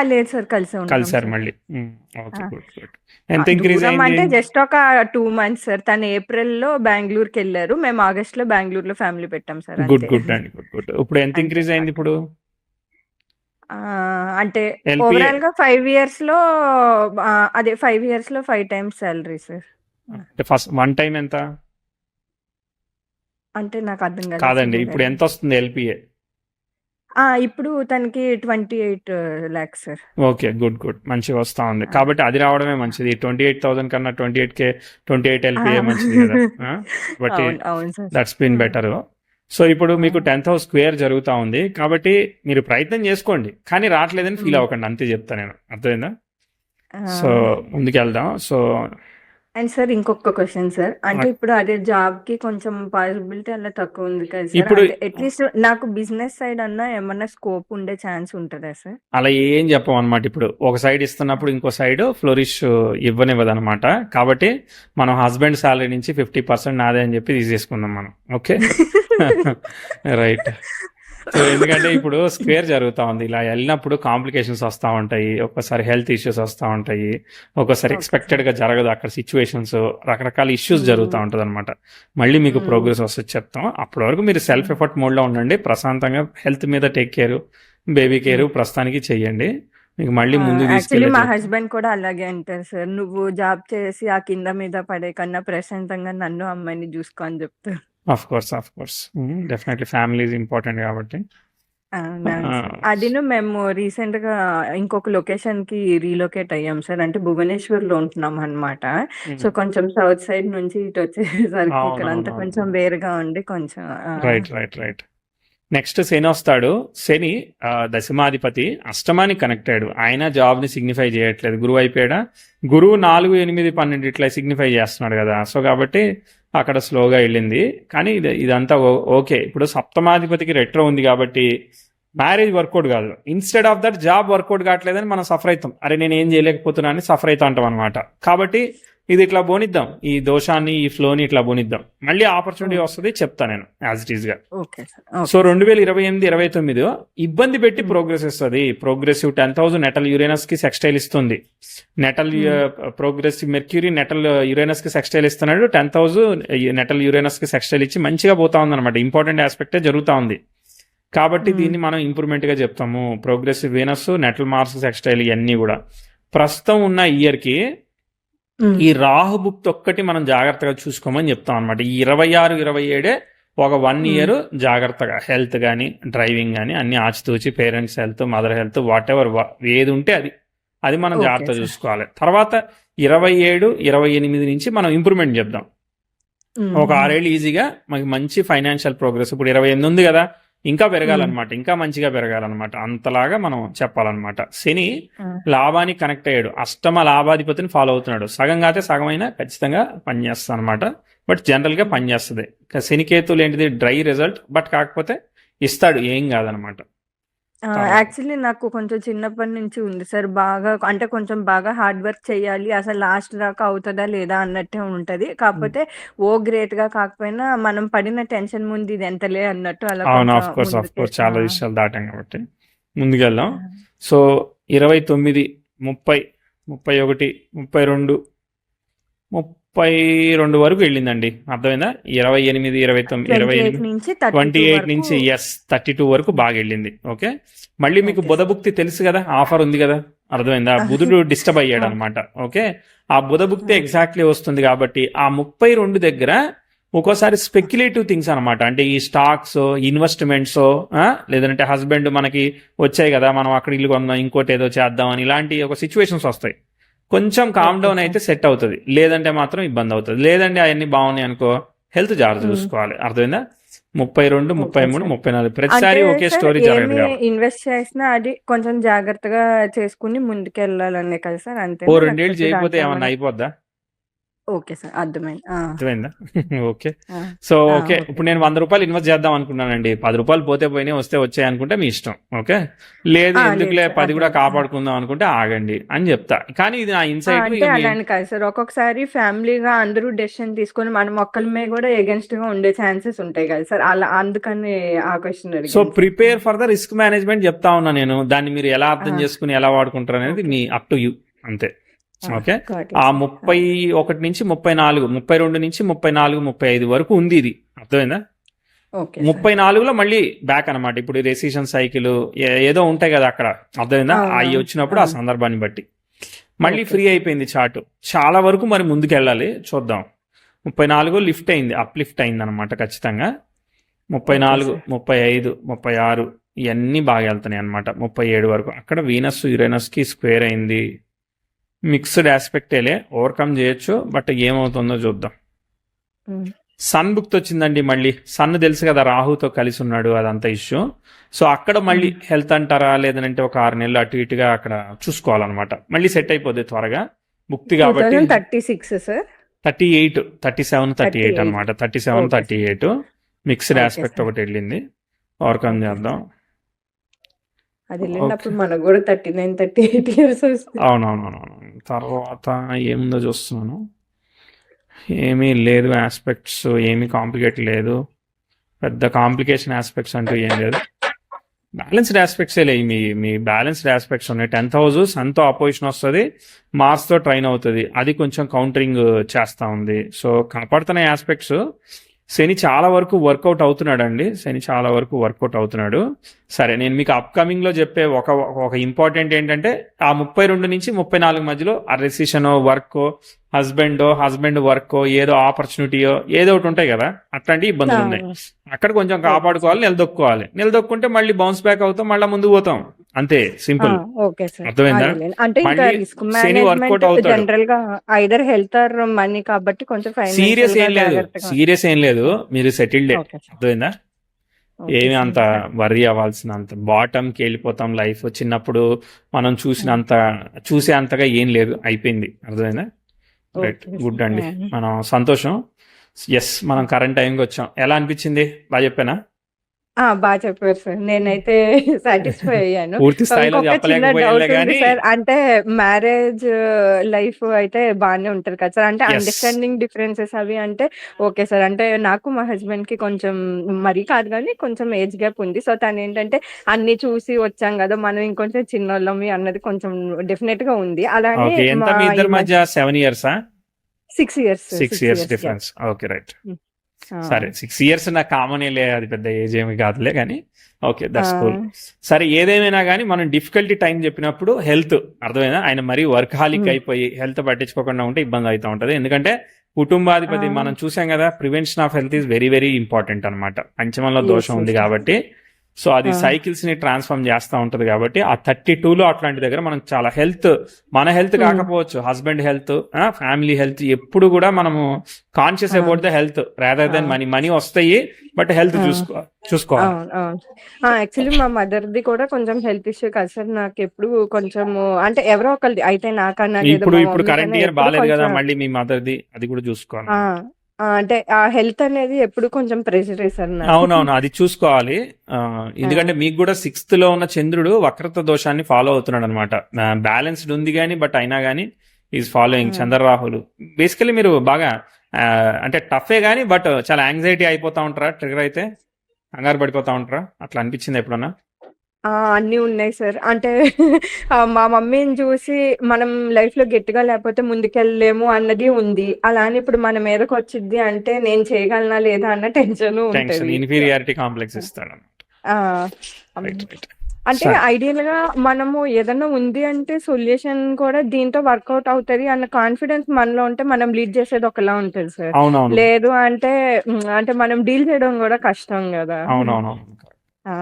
లేదు సార్. కలిసే ఉంటున్నాం కలిసారు సార్. మళ్ళీ. ఆ! ఓకే. Good good. ఎంత ఇంక్రీజ్ దూరం అయింది? అంటే జస్ట్ ఒక 2 మంత్స్ సార్. తను ఏప్రిల్‌లో బెంగుళూరుకెళ్లారు. మేము ఆగస్ట్‌లో బెంగుళూరులో ఫ్యామిలీ పెట్టాం సార్ గుడ్ అంతే. గుడ్ అండి. Good good. ఇప్పుడు ఎంత అంతే ఇంక్రీజ్ అయింది అనమాట. ఇప్పుడు? అంటే ఎల్పిఏ ఓవరాల్‌గా 5 ఇయర్స్‌లో అదే 5 ఇయర్స్‌లో 5 టైమ్స్ సాలరీ సార్. అంటే ఫస్ట్ వన్ టైం ఎంత? అంటే నాకు అర్థం కాలేదు సార్ కాదండి, మీరు ఇప్పుడు ఎంత వస్తుంది ఎల్పిఏ? ఇప్పుడు తనకి 28 lakhs sir. Okay, good good, మంచిగా వస్తా ఉంది. కాబట్టి అది రావడమే మంచిది. 28,000 కన్నా 28K 28 ఎల్పిఏ మంచిది కదా. బట్టి అవును. అవును sir. That's been better. So ఇప్పుడు మీకు 10th హౌస్ స్క్వేర్ జరుగుతూ ఉంది కాబట్టి మీరు ప్రయత్నం చేసుకోండి, కానీ రావట్లేదని ఫీల్ అవ్వకండి, అంతే చెప్తా నేను. అర్థమైందా? సో ముందుకెళ్దాం. సో అండ్ సార్ ఇంకొక క్వశ్చన్ సార్. అంటే ఇప్పుడు అదే జాబ్‌కి కొంచెం పాసిబిలిటీ అలా తక్కువ ఉంది కదా సార్. ఇప్పుడు అంటే అట్‌లీస్ట్ నాకు బిజినెస్ సైడ్ అన్నా ఏమన్నా స్కోప్ ఉండే ఛాన్స్ ఉంటదా సార్? అలా ఏం చెప్పం అనమాట. ఇప్పుడు ఒక సైడ్ ఇస్తున్నప్పుడు ఇంకో సైడ్ ఫ్లోరిష్ ఇవ్వనివ్వదు అనమాట. కాబట్టి మనం హస్బెండ్ శాలరీ నుంచి 50% నాదే అని చెప్పి తీసేసుకుందాం మనం. Okay, right. సో ఎందుకంటే ఇప్పుడు స్క్వేర్ జరుగుతూ ఉంది, ఇలా వెళ్ళినప్పుడు కాంప్లికేషన్స్ వస్తూ ఉంటాయి, ఒక్కోసారి హెల్త్ ఇష్యూస్ వస్తూ ఉంటాయి, ఒక్కోసారి ఎక్స్పెక్టెడ్గా జరగదు, అక్కడ సిచ్యువేషన్స్ రకరకాల ఇష్యూస్ జరుగుతూ ఉంటుంది అనమాట. మళ్ళీ మీకు ప్రోగ్రెస్ వస్తుంది చెప్తాం. అప్పటి వరకు మీరు సెల్ఫ్ ఎఫర్ట్ మోడ్లో ఉండండి, ప్రశాంతంగా హెల్త్ మీద టేక్ కేర్, బేబీ కేర్ ప్రస్తుతానికి చెయ్యండి. మీకు మళ్ళీ ముందు యాక్చువల్లీ తీసుకెళ్ళి మా హస్బెండ్ కూడా అలాగే అంటారు సార్. నువ్వు జాబ్ చేసి ఆ కింద మీద పడే కన్నా ప్రశాంతంగా నన్ను అమ్మాయిని చూసుకో అని చెప్తారు. Of course definitely family is important కాబట్టి. అవునవును సార్. అదిను మేము రీసెంట్‌గా ఇంకొక లొకేషన్‌కి రీలొకేట్ అయ్యాం సార్. అంటే భువనేశ్వర్‌లో ఉంటున్నాం అన్నమాట. సో, కొంచెం సౌత్ సైడ్ నుంచి ఇటు వచ్చేసరికి ఇక్కడంతా కొంచెం వేరుగా ఉండి కొంచెం రైట్. నెక్స్ట్ శని వస్తాడు. శని దశమాధిపతి అష్టమానికి కనెక్ట్ అయ్యాడు. ఆయన జాబ్ ని సిగ్నిఫై చేయట్లేదు. గురువు అయిపోయాడా? గురువు 4, 8, 12 ఇట్లా సిగ్నిఫై చేస్తున్నాడు కదా. సో కాబట్టి అక్కడ స్లోగా వెళ్ళింది. కానీ ఇదంతా ఓకే. ఇప్పుడు సప్తమాధిపతికి రెట్రో ఉంది కాబట్టి మ్యారేజ్ వర్కౌట్ కాదు. Instead of that job workout కావట్లేదని మనం సఫర్ అవుతాం. అరే నేను ఏం చేయలేకపోతున్నా అని సఫర్ అవుతా ఉంటాం అనమాట. కాబట్టి ఇది ఇట్లా బోనిద్దాం, ఈ దోషాన్ని ఈ ఫ్లోని ఇట్లా బోనిద్దాం, మళ్ళీ ఆపర్చునిటీ వస్తుంది, చెప్తా నేను యాజ్ ఇట్ ఈస్ గా. సో 2028-29 ఇబ్బంది పెట్టి ప్రోగ్రెస్ ఇస్తుంది. ప్రోగ్రెసివ్ 10,000 నెటల్ యురేనస్ కి సెక్స్టైల్ ఇస్తుంది. Natal progressive mercury natal Uranus కి సెక్స్టైల్ ఇస్తున్నాడు. 10,000 నెటల్ యురేనస్ కి సెక్స్టైల్ ఇచ్చి మంచిగా పోతా ఉంది అనమాట. ఇంపార్టెంట్ ఆస్పెక్టే జరుగుతా ఉంది. కాబట్టి దీన్ని మనం ఇంప్రూవ్మెంట్ గా చెప్తాము. Progressive Venus, natal Mars sextile ఇవన్నీ కూడా ప్రస్తుతం ఉన్న ఇయర్ కి ఈ రాహు బుక్ ఒక్కటి మనం జాగ్రత్తగా చూసుకోమని చెప్తాం అనమాట. ఈ 26-27 ఒక 1 ఇయర్ జాగ్రత్తగా హెల్త్ కానీ డ్రైవింగ్ కానీ అన్ని ఆచితూచి, parents health, mother health, what ever ఏది ఉంటే అది మనం జాగ్రత్త చూసుకోవాలి. తర్వాత 27-28 నుంచి మనం ఇంప్రూవ్మెంట్ చెప్దాం. ఒక 6 ఏళ్ళు ఈజీగా మనకి మంచి ఫైనాన్షియల్ ప్రోగ్రెస్. ఇప్పుడు 28 ఉంది కదా, ఇంకా పెరగాలన్నమాట, ఇంకా మంచిగా పెరగాలన్నమాట, అంతలాగా మనం చెప్పాలన్నమాట. శని లాభానికి కనెక్ట్ అయ్యాడు, అష్టమ లాభాధిపతిని ఫాలో అవుతున్నాడు. సగం కాతే సగమైనా ఖచ్చితంగా పనిచేస్తుంది అనమాట. బట్ జనరల్గా పనిచేస్తుంది. శనికేతులు ఏంటిది, డ్రై రిజల్ట్, బట్ కాకపోతే ఇస్తాడు, ఏం కాదనమాట. యాక్చువల్లీ నాకు కొంచెం చిన్నప్పటి నుంచి ఉంది సార్. బాగా అంటే కొంచెం బాగా హార్డ్ వర్క్ చేయాలి, అసలు లాస్ట్ దాకా అవుతుందా లేదా అన్నట్టే ఉంటది. కాకపోతే గ్రేట్ గా కాకపోయినా మనం పడిన టెన్షన్ ముందు ఇది ఎంతలే అన్నట్టు అలా అవును, ఆఫ్ కోర్స్ చాలా విషయాలు దాటాం కాబట్టి ముందుకెళ్దాం. సో 29, 30, 31, 32, 32 వరకు వెళ్ళిందండి. అర్థమైందా? 28, 28 నుంచి 32 వరకు బాగా వెళ్ళింది. ఓకే, మళ్ళీ మీకు బుధభుక్తి తెలుసు కదా, ఆఫర్ ఉంది కదా. అర్థమైందా? బుధుడు డిస్టర్బ్ అయ్యాడు అనమాట. ఓకే, ఆ బుధభుక్తి ఎగ్జాక్ట్లీ వస్తుంది కాబట్టి ఆ 32 దగ్గర ఒక్కోసారి స్పెక్యులేటివ్ థింగ్స్ అనమాట. అంటే ఈ స్టాక్స్, ఇన్వెస్ట్మెంట్స్, లేదంటే హస్బెండ్ మనకి వచ్చాయి కదా, మనం అక్కడ ఇల్లు కొందాం, ఇంకోటి ఏదో చేద్దాం అని, ఇలాంటి ఒక సిచ్యువేషన్స్ వస్తాయి. కొంచెం కామ్ డౌన్ అయితే సెట్ అవుతుంది, లేదంటే మాత్రం ఇబ్బంది అవుతుంది. లేదంటే అవన్నీ బాగున్నాయి అనుకో, హెల్త్ జాగ్రత్త చూసుకోవాలి. అర్థమైందా? 32, 33, 34 ప్రతిసారి ఒకే స్టోరీ జరగదు. ఇన్వెస్ట్ చేసినా అది కొంచెం జాగ్రత్తగా చేసుకుని ముందుకెళ్ళాలనే కదా సార్. అంతే. 2 ఏళ్ళు చేయకపోతే ఏమన్నా అయిపోద్దా? ఓకే సార్, అర్థమైందా? ఓకే, సో ఓకే, ఇప్పుడు నేను 100 రూపాయలు ఇన్వెస్ట్ చేద్దాం అనుకున్నానండి. 10 రూపాయలు పోతే పోయినాయి, వస్తే వచ్చాయి అనుకుంటే మీ ఇష్టం. ఓకే, లేదు ఎందుకులే 10 కూడా కాపాడుకుందాం అనుకుంటే ఆగండి అని చెప్తా. కానీ ఇది నా ఇన్సైట్. అలానే కాదు సార్, ఒక్కొక్కసారి ఫ్యామిలీగా అందరూ డెసిషన్ తీసుకొని మనం ఒక్కరిమే కూడా ఎగెన్స్ట్ గా ఉండే ఛాన్సెస్ ఉంటాయి కదా సార్. అలా అందుకని ఆ question. So prepare for the risk management చెప్తా ఉన్నా నేను. దాన్ని మీరు ఎలా అర్థం చేసుకుని ఎలా వాడుకుంటారు అనేది మీ అప్ టు యూ, అంతే. ఓకే, ఆ 31 నుంచి 34, 32 నుంచి 34, 35 వరకు ఉంది ఇది. అర్థమైందా? Okay sir. 34లో మళ్ళీ బ్యాక్ అనమాట. ఇప్పుడు రెసిషన్ సైకిల్ ఏదో ఉంటాయి కదా అక్కడ, అర్థమైందా? ఆ! అవి వచ్చినప్పుడు ఆ ఆ! సందర్భాన్ని బట్టి మళ్ళీ ఓకే ఫ్రీ సార్. అయిపోయింది చార్ట్. చాలా వరకు మరి ముందుకు వెళ్ళాలి, చూద్దాం. 34 లిఫ్ట్ అయింది, అప్ లిఫ్ట్ అయింది అనమాట ఖచ్చితంగా. Okay 34, sir. 35, 36 ఇవన్నీ బాగా వెళ్తున్నాయి అనమాట. 37 వరకు అక్కడ వీనస్ యురేనస్కి స్క్వేర్ అయింది. మిక్స్డ్ ఆస్పెక్టేలే, ఓవర్కమ్ చేయొచ్చు, బట్ ఏమవుతుందో చూద్దాం. హ్మ్. సన్ బుక్ వచ్చిందండి మళ్ళీ. సన్ తెలుసు కదా, రాహుతో కలిసి ఉన్నాడు, అదంతా ఇష్యూ. సో అక్కడ మళ్ళీ హ్మ్. హెల్త్ అంటారా, లేదంటే ఒక 6 నెలలు అటు ఇటుగా అక్కడ చూసుకోవాలన్నమాట. మళ్ళీ సెట్ అయిపోద్ది త్వరగా, ముక్తి కాబట్టి. 2036 సార్. 38, 37, 38 38. అనమాట. 37, okay sir. 38 mixed okay aspect sir. ఒకటి వెళ్ళింది, ఓవర్కమ్ ఓకే చేద్దాం. సార్. అది ఓకే, వెళ్ళినప్పుడు మనకు కూడా 39, 38 ఇయర్స్ వస్తాయి. అవునవునవును. తర్వాత ఏముందో చూస్తున్నాను. ఏమీ లేదు ఆస్పెక్ట్స్, ఏమీ కాంప్లికేట్ లేదు, పెద్ద కాంప్లికేషన్ ఆస్పెక్ట్స్ అంటూ ఏం లేదు. బ్యాలెన్స్డ్ ఆస్పెక్ట్సే లేవు. మీ బ్యాలెన్స్డ్ ఆస్పెక్ట్స్ ఉన్నాయి. 10th హౌస్ సన్తో అపోజిషన్ వస్తుంది, మార్స్తో ట్రైన్ అవుతుంది, అది కొంచెం కౌంటరింగ్ చేస్తూ ఉంది. సో కాపాడుతున్న ఆస్పెక్ట్స్. శని చాలా వరకు వర్కౌట్ అవుతున్నాడు అండి, శని చాలా వరకు వర్కౌట్ అవుతున్నాడు. సరే, నేను మీకు అప్కమింగ్లో చెప్పే ఒక ఇంపార్టెంట్ ఏంటంటే, ఆ 32 నుంచి 34 మధ్యలో ఆ రెసిషనో, వర్కో, హస్బెండ్ వర్కో, ఏదో ఆపర్చునిటీయో ఏదో ఒకటి ఉంటాయి కదా, అట్లాంటి ఇబ్బందులు ఉన్నాయి. అక్కడ కొంచెం ఓకే కాపాడుకోవాలి, సార్. నిలదొక్కుంటే మళ్ళీ బౌన్స్ బ్యాక్ అవుతాం, మళ్ళీ ముందుకు పోతాం, అంతే, సింపుల్. Okay sir. అర్థమైందా? అదేలేండి. అంటే ఇంకా మళ్ళీ రిస్క్ శని వర్కౌట్ మేనేజ్‌మెంట్ అవుతాడు. జనరల్‌గా ఐదర్ హెల్త్ ఆర్ మనీ కాబట్టి కొంచెం సీరియస్ ఫైనాన్షియల్‌గా ఏం లేదు, జాగ్రత్తగా. మీరు సెటిల్డే. Okay sir. అర్థమైందా? ఓకే ఏమి సార్. అంత వర్రీ అవ్వాల్సినంత బాటంకి వెళ్ళిపోతాం. లైఫ్ చిన్నప్పుడు మనం చూసే అంతగా ఏం లేదు, అయిపోయింది. అర్థమైందా? Right, okay good sir. అండి, మనం సంతోషం. ఎస్, మనం కరెంట్ టైంకి వచ్చాం. ఎలా అనిపించింది? బాగా చెప్పానా? బా చెప్పారు సార్. నేనైతే సాటిస్ఫై అయ్యాను. పూర్తి స్థాయిలో ఇంకొక చిన్న చెప్పలేకపోయానులే డౌట్ ఉంది కానీ. సార్. అంటే మ్యారేజ్ లైఫ్ అయితే బానే ఉంటది కదా సార్. అంటే ఎస్, అండర్‌స్టాండింగ్ డిఫరెన్సెస్ అవి అంటే ఓకే సార్. అంటే నాకు మా హస్బెండ్‌కి కొంచెం మరీ కాదు గానీ కొంచెం ఏజ్ గ్యాప్ ఉంది. సో తనేంటంటే అన్నీ చూసి వచ్చాం గదా! మనం ఇంకొంచెం చిన్నోళ్ళమి అన్నది కొంచెం డెఫినెట్‌గా ఉంది. అలానే ఓకే. ఎంత మా మీ ఈ ఇద్దరి మధ్య మధ్య? 7 ఇయర్సా? 6 years, 6 6 years years gap. Difference. Okay, right. హ్మ్. ఆ! సరే, 6 ఇయర్స్ నాకు కామనేలే, అది పెద్ద ఏజ్ ఏమి కాదులే కానీ. Okay, that's cool. ఆ! సరే, ఏదేమైనా కానీ మనం డిఫికల్టీ టైం చెప్పినప్పుడు హెల్త్, అర్థమైనా, ఆయన మరీ వర్క్హాలిక్ హ్మ్. అయిపోయి హెల్త్ పట్టించుకోకుండా ఉంటే ఇబ్బంది అవుతూ ఉంటుంది. ఎందుకంటే కుటుంబాధిపతి ఆ! మనం చూసాం కదా, prevention of health is very very important అనమాట. పంచమంలో యెస్. దోషం ఉంది యెస్. కాబట్టి, సో అది ఆ! సైకిల్స్ ని ట్రాన్స్ఫార్మ్ చేస్తూ ఉంటుంది కాబట్టి, ఆ 32లో అట్లాంటి దగ్గర మనం చాలా మన హెల్త్ హ్మ్. కాకపోవచ్చు, హస్బెండ్ హెల్త్, ఫ్యామిలీ హెల్త్, ఎప్పుడు కూడా మనము కాన్షియస్ ఆ! About the health rather than ఆ! మనీ వస్తాయి, బట్ హెల్త్ ఆ! చూసుకోవాలి. అవును. అవును. యాక్చువల్లీ మా మదర్‌ది కూడా కొంచెం హెల్త్ ఇష్యూ కదా సార్. నాకెప్పుడు కొంచెము అంటే ఎవరో ఒకళ్ళది అయితే నాకన్నా లేదా ఇప్పుడు మా ఇప్పుడు కరెంట్ మమ్మీకన్నా ఇయర్ ఎప్పుడు బాగాలేదు కదా, కొంచెం మళ్ళీ మీ మదర్ది అది కూడా చూసుకోవాలి. ఆ! అంటే ఆ హెల్త్ అనేది ఎప్పుడు కొంచెం ప్రెషరే సార్ నాకు. అవునవును, అది చూసుకోవాలి. ఆ! ఎందుకంటే మీకు కూడా 6th లో ఉన్న చంద్రుడు వక్రత దోషాన్ని ఫాలో అవుతున్నాడు అనమాట. బ్యాలెన్స్డ్ ఉంది కానీ, బట్ అయినా కానీ ఈజ్ ఫాలోయింగ్ ఆ! చంద్రరాహులు. బేసికలీ మీరు బాగా అంటే టఫే కానీ, బట్ చాలా యాంగ్జైటీ అయిపోతా ఉంటారా? ట్రిగర్ అయితే కంగారు పడిపోతా ఉంటారా? అట్లా అనిపించింది ఎప్పుడన్నా? అన్నీ ఉన్నాయి సార్. అంటే మా మమ్మీని చూసి మనం లైఫ్‌లో గట్టిగా లేకపోతే ముందుకెళ్ళలేము అన్నది ఉంది. అలా అని ఇప్పుడు మన మీదకొచ్చిద్ది అంటే నేను చేయగలనా లేదా అన్న టెన్షను టెన్షన్, ఉంటది. ఇన్ఫీరియారిటీ కాంప్లెక్స్ ఇస్తాడు. ఆ! హ్మ్. Right, right. అంటే సరే, ఐడియల్‌గా మనము ఏదన్నా ఉంది అంటే సొల్యూషన్ కూడా దీంతో వర్కౌట్ అవుతది అన్న కాన్ఫిడెన్స్ మనలో ఉంటే మనం లీడ్ చేసేది ఒకలా ఉంటది సార్. అవునవును, లేదు అంటే అంటే మనం డీల్ చేయడం కూడా కష్టం గదా! అవునవునవును. ఆ!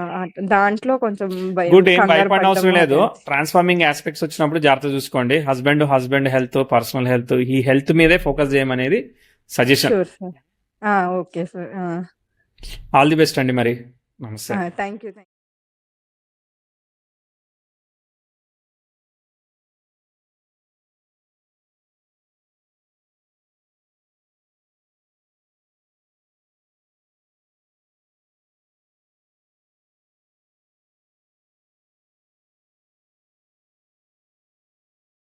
దాంట్లో కొంచెం భయం, గుడ్, ఏం కంగారు భయపడిన అవసరం పడ్డము లేదు. అదే. ట్రాన్స్ఫార్మింగ్ ఆస్పెక్ట్స్ వచ్చినప్పుడు జాగ్రత్త చూసుకోండి. హస్బెండ్ హెల్త్, పర్సనల్ హెల్త్, ఈ హెల్త్ మీదే ఫోకస్ చేయమనేది suggestion. Sure sir. Okay sir. All the best అండి మరి. నమస్తే. Thank you.